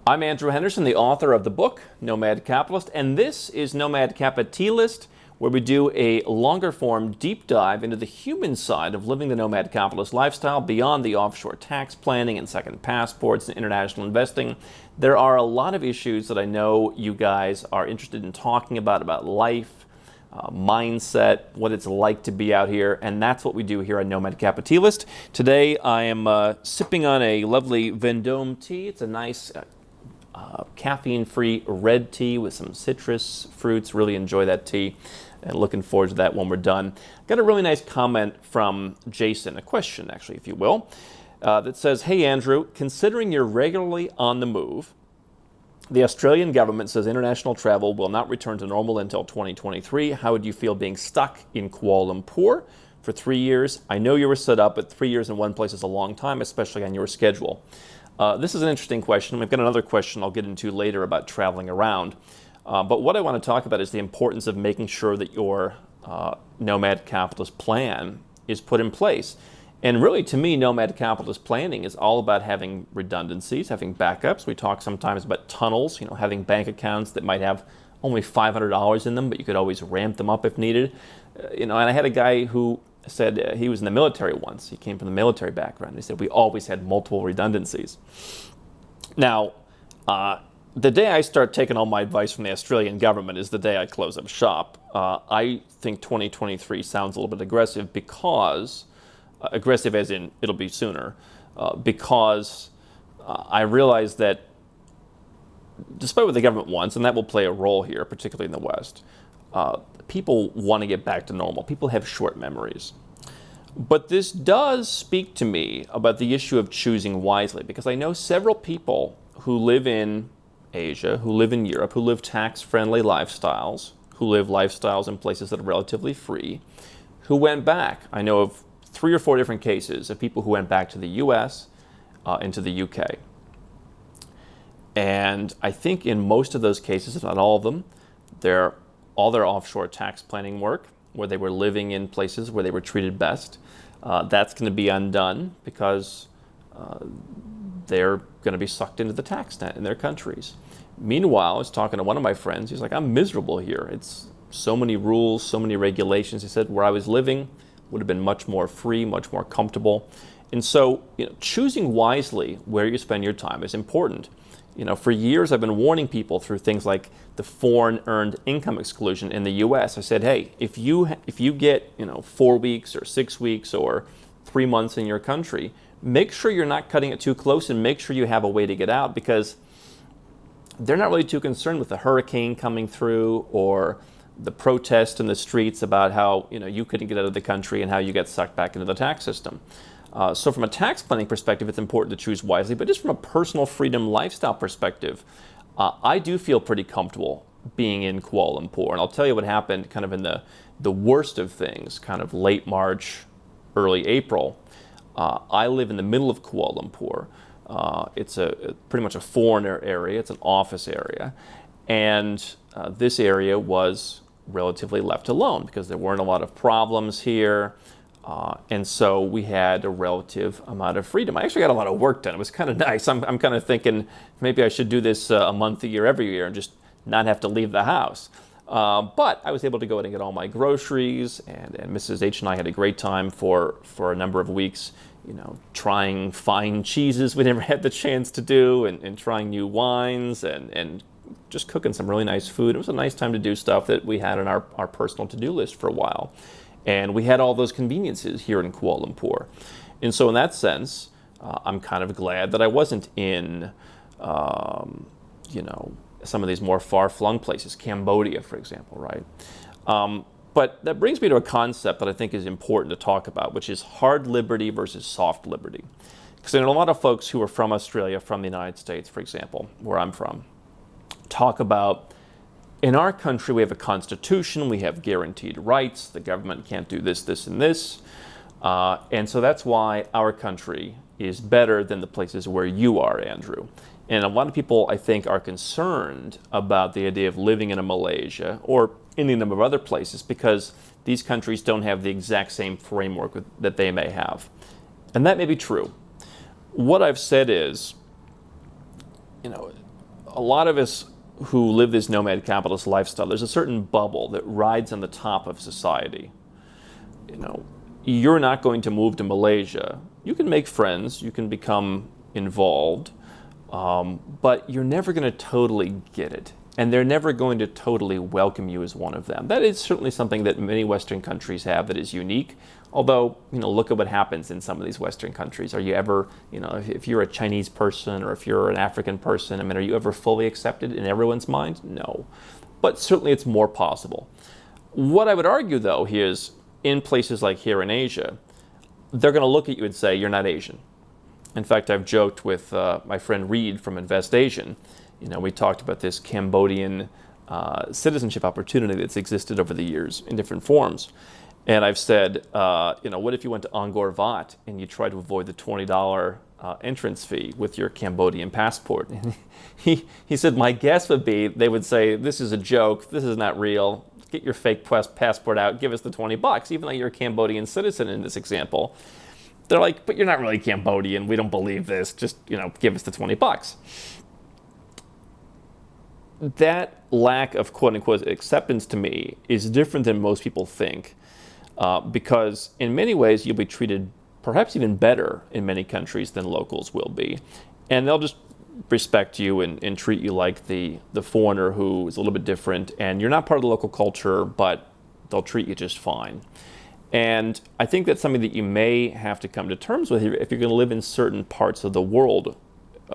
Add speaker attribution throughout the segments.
Speaker 1: I'm Andrew Henderson, the author of the book, Nomad Capitalist, and this is Nomad Capitalist, where we do a longer form deep dive into the human side of living the nomad capitalist lifestyle beyond the offshore tax planning and second passports and international investing. There are a lot of issues that I know you guys are interested in talking about life, mindset, what it's like to be out here, and that's what we do here on Nomad Capitalist. Today I am sipping on a lovely Vendome tea. It's a nice caffeine-free red tea with some citrus fruits. Really enjoy that tea and looking forward to that when we're done. Got a really nice comment from Jason, a question actually, if you will, that says, "Hey Andrew, considering you're regularly on the move, the Australian government says international travel will not return to normal until 2023. How would you feel being stuck in Kuala Lumpur for 3 years? I know you were set up, but 3 years in one place is a long time, especially on your schedule." This is an interesting question. We've got another question I'll get into later about traveling around. But what I want to talk about is the importance of making sure that your nomad capitalist plan is put in place. And really, to me, nomad capitalist planning is all about having redundancies, having backups. We talk sometimes about tunnels, having bank accounts that might have only $500 in them, but you could always ramp them up if needed. And I had a guy who said he was in the military once. He came from the military background. He said we always had multiple redundancies. Now, the day I start taking all my advice from the Australian government is the day I close up shop. I think 2023 sounds a little bit aggressive because, aggressive as in it'll be sooner, because I realize that despite what the government wants, and that will play a role here, particularly in the West, people want to get back to normal. People have short memories. But this does speak to me about the issue of choosing wisely, because I know several people who live in Asia, who live in Europe, who live tax-friendly lifestyles, who live lifestyles in places that are relatively free, who went back. I know of 3 or 4 different cases of people who went back to the US and to the UK. And I think in most of those cases, if not all of them, all their offshore tax planning work, where they were living in places where they were treated best, that's going to be undone because they're going to be sucked into the tax net in their countries. Meanwhile, I was talking to one of my friends. He's like, "I'm miserable here. It's so many rules, so many regulations." He said, "Where I was living would have been much more free, much more comfortable." And so, choosing wisely where you spend your time is important. For years I've been warning people through things like the foreign earned income exclusion in the US. I said, hey, if you get 4 weeks or 6 weeks or 3 months in your country, make sure you're not cutting it too close and make sure you have a way to get out, because they're not really too concerned with the hurricane coming through or the protest in the streets about how you couldn't get out of the country and how you get sucked back into the tax system. So from a tax planning perspective, it's important to choose wisely, but just from a personal freedom lifestyle perspective, I do feel pretty comfortable being in Kuala Lumpur. And I'll tell you what happened kind of in the worst of things, kind of late March, early April. I live in the middle of Kuala Lumpur. It's pretty much a foreigner area. It's an office area. And this area was relatively left alone because there weren't a lot of problems here. And so we had a relative amount of freedom. I actually got a lot of work done. It was kind of nice. I'm kind of thinking maybe I should do this a month, a year, every year and just not have to leave the house. But I was able to go in and get all my groceries, and Mrs. H and I had a great time for a number of weeks, trying fine cheeses we never had the chance to do, and trying new wines and just cooking some really nice food. It was a nice time to do stuff that we had on our personal to-do list for a while. And we had all those conveniences here in Kuala Lumpur. And so in that sense, I'm kind of glad that I wasn't in, some of these more far-flung places, Cambodia, for example, right? But that brings me to a concept that I think is important to talk about, which is hard liberty versus soft liberty. Because there are a lot of folks who are from Australia, from the United States, for example, where I'm from, talk about, in our country, we have a constitution, we have guaranteed rights, the government can't do this, this, and this. And so that's why our country is better than the places where you are, Andrew. And a lot of people, I think, are concerned about the idea of living in a Malaysia or any number of other places because these countries don't have the exact same framework that they may have. And that may be true. What I've said is, a lot of us who live this nomad capitalist lifestyle, there's a certain bubble that rides on the top of society. You know, you're not going to move to Malaysia. You can make friends, you can become involved, but you're never going to totally get it. And they're never going to totally welcome you as one of them. That is certainly something that many Western countries have that is unique. Although, look at what happens in some of these Western countries. Are you ever, if you're a Chinese person or if you're an African person, are you ever fully accepted in everyone's mind? No. But certainly it's more possible. What I would argue, though, is in places like here in Asia, they're going to look at you and say, you're not Asian. In fact, I've joked with my friend Reed from Invest Asian. We talked about this Cambodian citizenship opportunity that's existed over the years in different forms. And I've said, what if you went to Angkor Wat and you tried to avoid the $20 entrance fee with your Cambodian passport? And he said, my guess would be they would say, this is a joke, this is not real, get your fake passport out, give us the $20, even though you're a Cambodian citizen in this example. They're like, but you're not really Cambodian, we don't believe this, just give us the $20. That lack of quote-unquote acceptance to me is different than most people think, because in many ways you'll be treated perhaps even better in many countries than locals will be. And they'll just respect you and treat you like the foreigner who is a little bit different, and you're not part of the local culture, but they'll treat you just fine. And I think that's something that you may have to come to terms with if you're going to live in certain parts of the world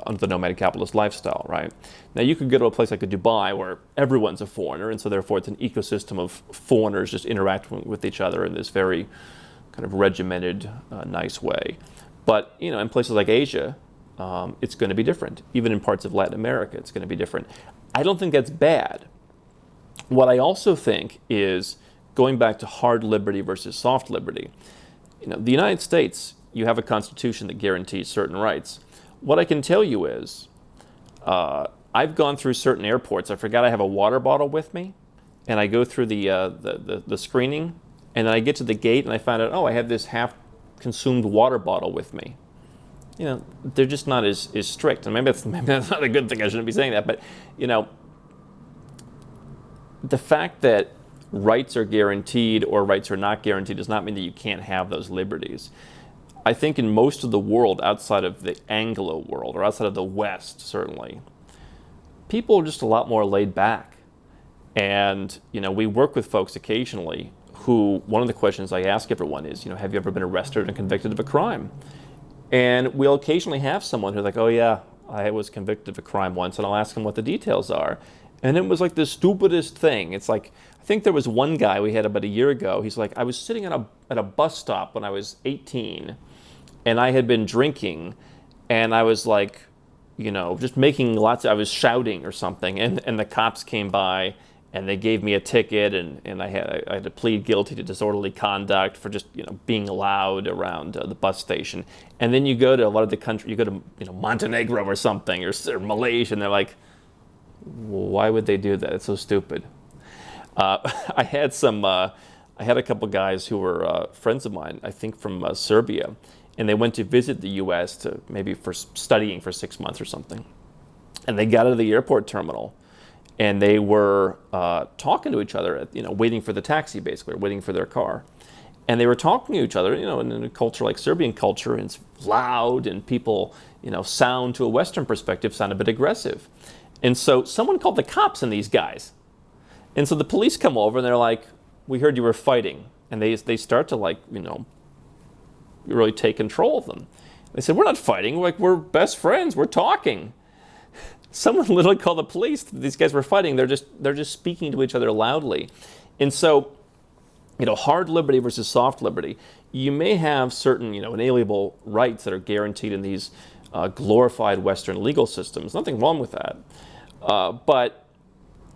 Speaker 1: under the nomad capitalist lifestyle, right? Now, you could go to a place like Dubai where everyone's a foreigner, and so therefore it's an ecosystem of foreigners just interacting with each other in this very kind of regimented, nice way. But, in places like Asia, it's going to be different. Even in parts of Latin America, it's going to be different. I don't think that's bad. What I also think is, going back to hard liberty versus soft liberty, the United States, you have a constitution that guarantees certain rights. What I can tell you is, I've gone through certain airports. I forgot I have a water bottle with me, and I go through the screening, and then I get to the gate, and I find out, I have this half-consumed water bottle with me. They're just not as strict, and maybe that's not a good thing. I shouldn't be saying that, but the fact that rights are guaranteed or rights are not guaranteed does not mean that you can't have those liberties. I think in most of the world, outside of the Anglo world, or outside of the West, certainly, people are just a lot more laid back. And, we work with folks occasionally who, one of the questions I ask everyone is, have you ever been arrested and convicted of a crime? And we'll occasionally have someone who's like, oh yeah, I was convicted of a crime once, and I'll ask them what the details are. And it was like the stupidest thing. It's like, I think there was one guy we had about a year ago, he's like, I was sitting at a bus stop when I was 18, and I had been drinking, and I was like, just making I was shouting or something, and the cops came by, and they gave me a ticket, and I had to plead guilty to disorderly conduct for just, being loud around the bus station. And then you go to a lot of the country, you go to, Montenegro or something, or Malaysia, and they're like, well, why would they do that? It's so stupid. I had a couple guys who were friends of mine, I think from Serbia, and they went to visit the U.S. to maybe for studying for 6 months or something. And they got out of the airport terminal, and they were talking to each other, waiting for the taxi, basically, or waiting for their car. And they were talking to each other, in a culture like Serbian culture, and it's loud, and people, sound to a Western perspective, sound a bit aggressive. And so someone called the cops on these guys. And so the police come over, and they're like, we heard you were fighting. And they start to, really take control of them. They said, we're not fighting, we're best friends, we're talking. Someone literally called the police. These guys were fighting. They're just speaking to each other loudly. And so, hard liberty versus soft liberty. You may have certain, inalienable rights that are guaranteed in these glorified Western legal systems. Nothing wrong with that. But,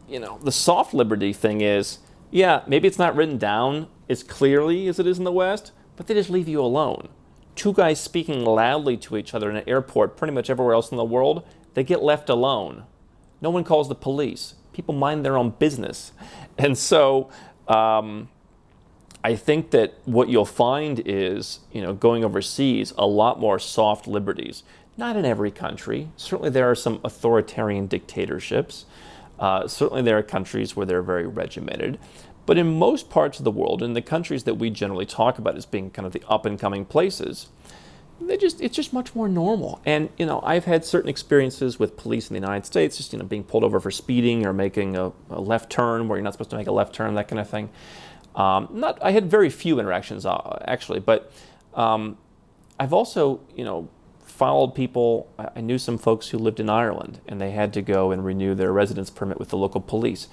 Speaker 1: the soft liberty thing is, yeah, maybe it's not written down as clearly as it is in the West, but they just leave you alone. Two guys speaking loudly to each other in an airport, pretty much everywhere else in the world, they get left alone. No one calls the police. People mind their own business. And so I think that what you'll find is, going overseas, a lot more soft liberties. Not in every country. Certainly there are some authoritarian dictatorships. Certainly there are countries where they're very regimented. But in most parts of the world, in the countries that we generally talk about as being kind of the up-and-coming places, it's just much more normal. And, I've had certain experiences with police in the United States, just, being pulled over for speeding or making a left turn where you're not supposed to make a left turn, that kind of thing. I had very few interactions, actually, but I've also, followed people. I knew some folks who lived in Ireland, and they had to go and renew their residence permit with the local police.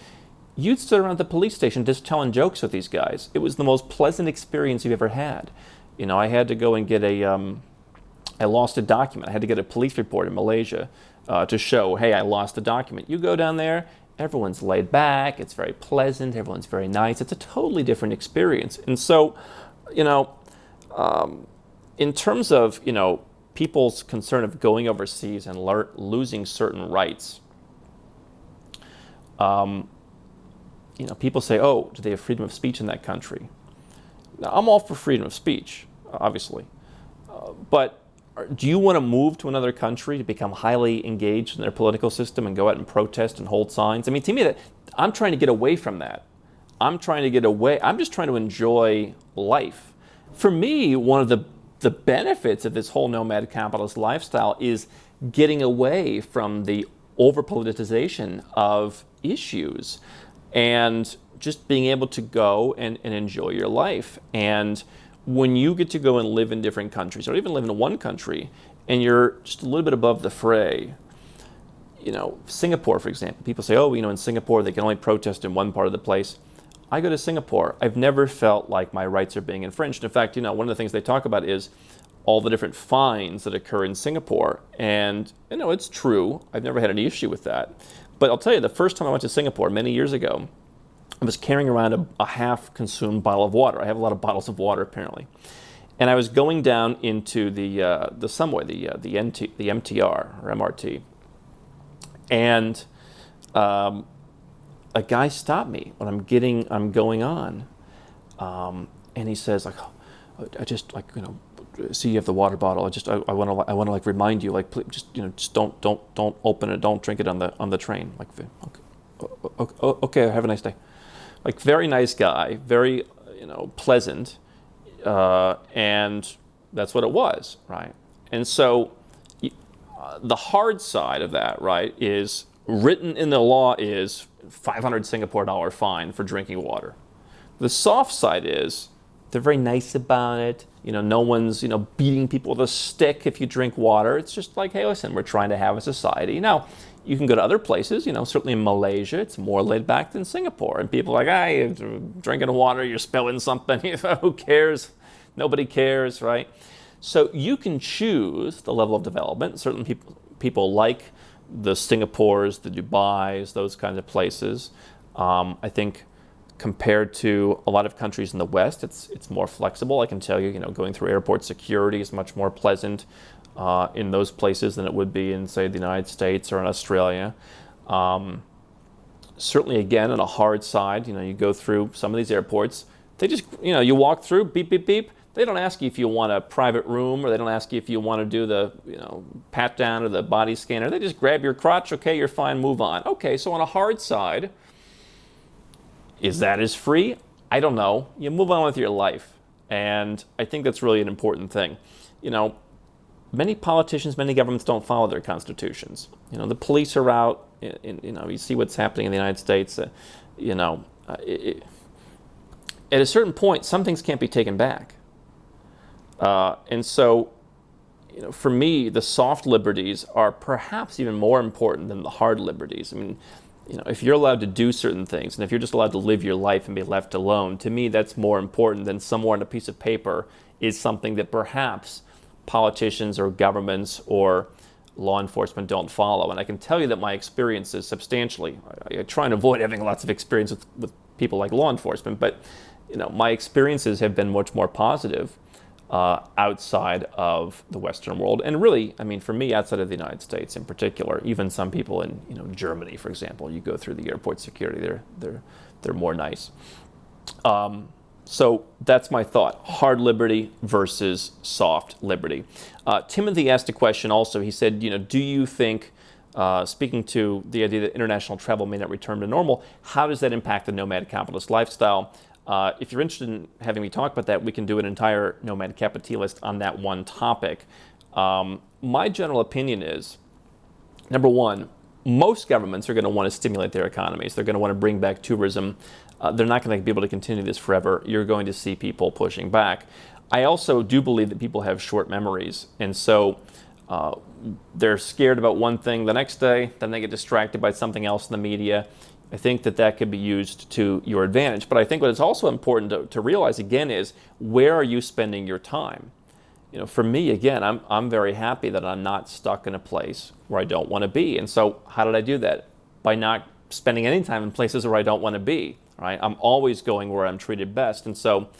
Speaker 1: You'd sit around the police station just telling jokes with these guys. It was the most pleasant experience you've ever had. I had to go and get I lost a document. I had to get a police report in Malaysia to show, hey, I lost a document. You go down there, everyone's laid back, it's very pleasant, everyone's very nice. It's a totally different experience. And so, in terms of, people's concern of going overseas and losing certain rights, people say, oh, do they have freedom of speech in that country? Now, I'm all for freedom of speech, obviously. But do you want to move to another country to become highly engaged in their political system and go out and protest and hold signs? I mean, to me, I'm trying to get away from that. I'm just trying to enjoy life. For me, one of the benefits of this whole nomad capitalist lifestyle is getting away from the over-politicization of issues and just being able to go and enjoy your life. And when you get to go and live in different countries, or even live in one country, and you're just a little bit above the fray, Singapore, for example, people say, oh, in Singapore, they can only protest in one part of the place. I go to Singapore. I've never felt like my rights are being infringed. In fact, one of the things they talk about is all the different fines that occur in Singapore. And, it's true. I've never had any issue with that. But I'll tell you, the first time I went to Singapore many years ago, I was carrying around a half-consumed bottle of water. I have a lot of bottles of water, apparently. And I was going down into the subway, the MTR or MRT. And a guy stopped me when I'm going on, and he says, I just see you have the water bottle. I want to remind you, please, just don't open it, don't drink it on the train. Okay, have a nice day. Very nice guy, very pleasant, and that's what it was, right? And so the hard side of that, right, is written in the law is 500 Singapore dollar fine for drinking water. The soft side is they're very nice about it. No one's, beating people with a stick if you drink water. It's just like, hey, listen, we're trying to have a society. Now, you can go to other places, certainly in Malaysia, it's more laid back than Singapore. And people are like, you're drinking water, you're spilling something. Who cares? Nobody cares, right? So you can choose the level of development. Certainly people like the Singapores, the Dubais, those kinds of places. I think compared to a lot of countries in the West, it's more flexible. I can tell you, going through airport security is much more pleasant in those places than it would be in, say, the United States or in Australia. Certainly, again, on a hard side, you go through some of these airports, they just, you walk through, beep, beep, beep. They don't ask you if you want a private room, or they don't ask you if you want to do the, pat down or the body scanner. They just grab your crotch. Okay, you're fine, move on. Okay, so on a hard side, is that as free? I don't know. You move on with your life. And I think that's really an important thing. Many politicians, many governments don't follow their constitutions. The police are out. You see what's happening in the United States. At a certain point, some things can't be taken back. And so, for me, the soft liberties are perhaps even more important than the hard liberties. I mean, if you're allowed to do certain things, and if you're just allowed to live your life and be left alone, to me, that's more important than somewhere on a piece of paper is something that perhaps politicians or governments or law enforcement don't follow. And I can tell you that my experience is substantially, I try and avoid having lots of experience with people like law enforcement, but my experiences have been much more positive outside of the Western world, and really, I mean, for me, outside of the United States in particular. Even some people in Germany, for example, you go through the airport security, they're more nice. So that's my thought, hard liberty versus soft liberty. Timothy asked a question also. He said, do you think, speaking to the idea that international travel may not return to normal, how does that impact the nomad capitalist lifestyle? If you're interested in having me talk about that, we can do an entire Nomad Capitalist on that one topic. My general opinion is, number one, most governments are going to want to stimulate their economies. They're going to want to bring back tourism. They're not going to be able to continue this forever. You're going to see people pushing back. I also do believe that people have short memories, and so they're scared about one thing the next day, then they get distracted by something else in the media. I think that could be used to your advantage. But I think what is also important to realize again is, where are you spending your time? For me, again, I'm very happy that I'm not stuck in a place where I don't want to be. And so how did I do that? By not spending any time in places where I don't want to be. Right? I'm always going where I'm treated best. And so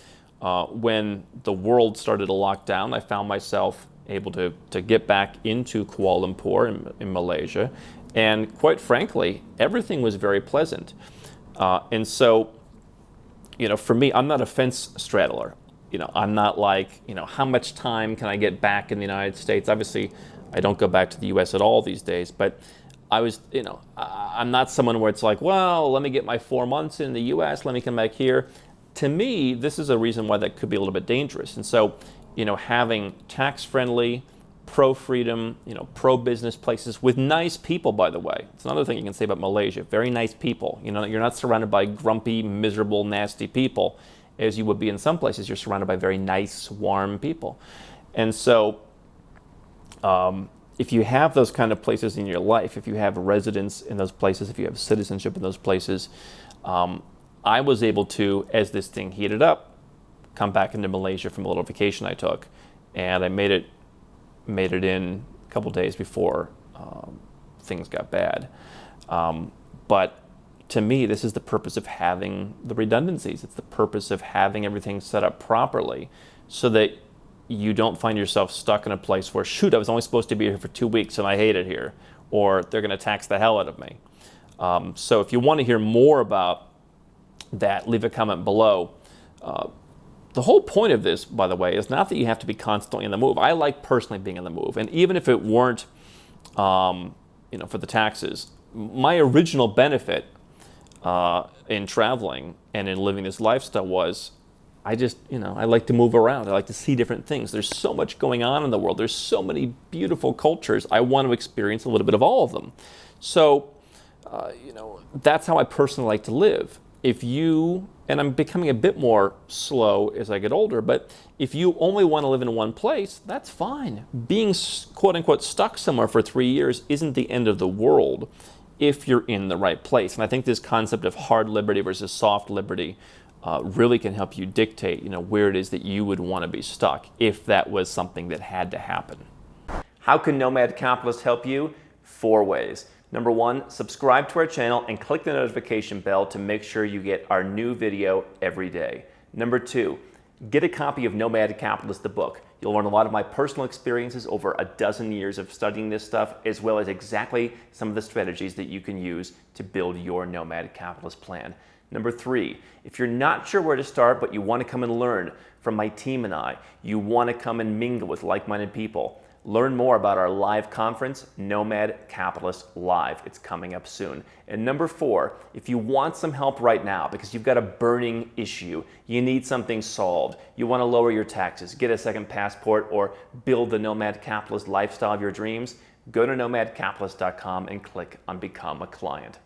Speaker 1: when the world started to lock down, I found myself able to get back into Kuala Lumpur in Malaysia. And quite frankly, everything was very pleasant. And so, for me, I'm not a fence straddler. I'm not like, how much time can I get back in the United States? Obviously, I don't go back to the U.S. at all these days, but I was, I'm not someone where it's like, well, let me get my 4 months in the U.S., let me come back here. To me, this is a reason why that could be a little bit dangerous. And so, having tax-friendly, pro-freedom, pro-business places with nice people, by the way. It's another thing you can say about Malaysia. Very nice people. You're not surrounded by grumpy, miserable, nasty people, as you would be in some places. You're surrounded by very nice, warm people. And so, if you have those kind of places in your life, if you have residence in those places, if you have citizenship in those places, I was able to, as this thing heated up, come back into Malaysia from a little vacation I took, and I made it in a couple days before things got bad. But to me, this is the purpose of having the redundancies. It's the purpose of having everything set up properly so that you don't find yourself stuck in a place where, shoot, I was only supposed to be here for 2 weeks and I hate it here, or they're going to tax the hell out of me. So if you want to hear more about that, leave a comment below. The whole point of this, by the way, is not that you have to be constantly in the move. I like personally being in the move. And even if it weren't, for the taxes, my original benefit in traveling and in living this lifestyle was, I just, I like to move around. I like to see different things. There's so much going on in the world. There's so many beautiful cultures. I want to experience a little bit of all of them. So, that's how I personally like to live. If you, and I'm becoming a bit more slow as I get older, but if you only want to live in one place, that's fine. Being quote unquote stuck somewhere for 3 years isn't the end of the world if you're in the right place. And I think this concept of hard liberty versus soft liberty really can help you dictate, where it is that you would want to be stuck if that was something that had to happen. How can Nomad Capitalist help you? 4 ways. Number 1, subscribe to our channel and click the notification bell to make sure you get our new video every day. Number 2, get a copy of Nomad Capitalist, the book. You'll learn a lot of my personal experiences over a dozen years of studying this stuff, as well as exactly some of the strategies that you can use to build your Nomad Capitalist plan. Number 3, if you're not sure where to start, but you want to come and learn from my team and I, you want to come and mingle with like-minded people, learn more about our live conference, Nomad Capitalist Live. It's coming up soon. And number 4, if you want some help right now because you've got a burning issue, you need something solved, you want to lower your taxes, get a second passport, or build the Nomad Capitalist lifestyle of your dreams, go to nomadcapitalist.com and click on Become a Client.